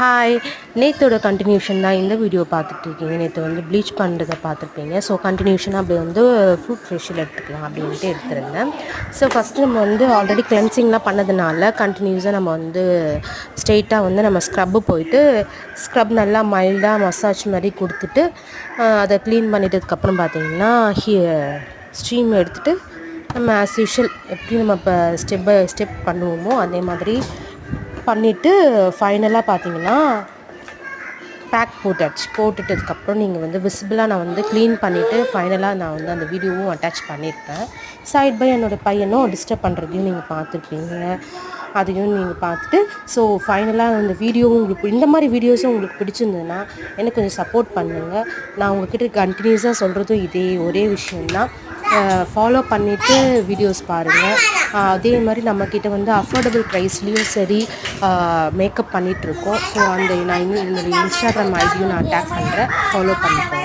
Hi, நேத்தோட continuation தான் இந்த video பார்த்துட்ருக்கீங்க. நேற்று வந்து ப்ளீச் பண்ணுறதை பார்த்துருப்பீங்க. ஸோ கண்டினியூஷனாக அப்படி வந்து ஃப்ரூட் ஃபேஷியல் எடுத்துக்கலாம் அப்படின்ட்டு எடுத்துருந்தேன். ஸோ ஃபஸ்ட்டு நம்ம வந்து ஆல்ரெடி கிளென்சிங்லாம் பண்ணதுனால கண்டினியூஸாக நம்ம வந்து ஸ்ட்ரெயிட்டாக வந்து நம்ம ஸ்க்ரப்பு போயிட்டு ஸ்க்ரப் நல்லா மைல்டாக மசாஜ் மாதிரி கொடுத்துட்டு அதை க்ளீன் பண்ணிட்டதுக்கப்புறம் பார்த்திங்கன்னா ஸ்ட்ரீம் எடுத்துகிட்டு நம்ம ஆஸ் யூஷுவல் எப்படி நம்ம இப்போ ஸ்டெப் பை ஸ்டெப் பண்ணுவோமோ அதே மாதிரி பண்ணிவிட்டு ஃபைனலாக பார்த்தீங்கன்னா பேக் போட்டுட்டதுக்கப்புறம் நீங்கள் வந்து விசிபிளாக நான் வந்து க்ளீன் பண்ணிவிட்டு ஃபைனலாக நான் வந்து அந்த வீடியோவும் அட்டாச் பண்ணியிருப்பேன். சைட் பை என்னோடய பையனும் டிஸ்டர்ப் பண்ணுறதையும் நீங்கள் பார்த்துருப்பீங்க. அதையும் நீங்கள் பார்த்துட்டு ஸோ ஃபைனலாக அந்த வீடியோவும் உங்களுக்கு இந்த மாதிரி வீடியோஸும் உங்களுக்கு பிடிச்சிருந்ததுன்னா எனக்கு கொஞ்சம் சப்போர்ட் பண்ணுங்கள். நான் உங்கள்கிட்ட கண்டினியூஸாக சொல்கிறதும் இதே ஒரே விஷயந்தான். ஃபாலோ பண்ணிவிட்டு வீடியோஸ் பாருங்கள். அதே மாதிரி நம்மக்கிட்ட வந்து அஃபோர்டபுள் ப்ரைஸ்லேயும் சரி மேக்கப் பண்ணிகிட்ருக்கோம். ஸோ அந்த நான் என்னுடைய இன்ஸ்டாகிராம் ஐடியும் நான் டேக் பண்ணுறேன், ஃபாலோ பண்ணிக்கோங்க.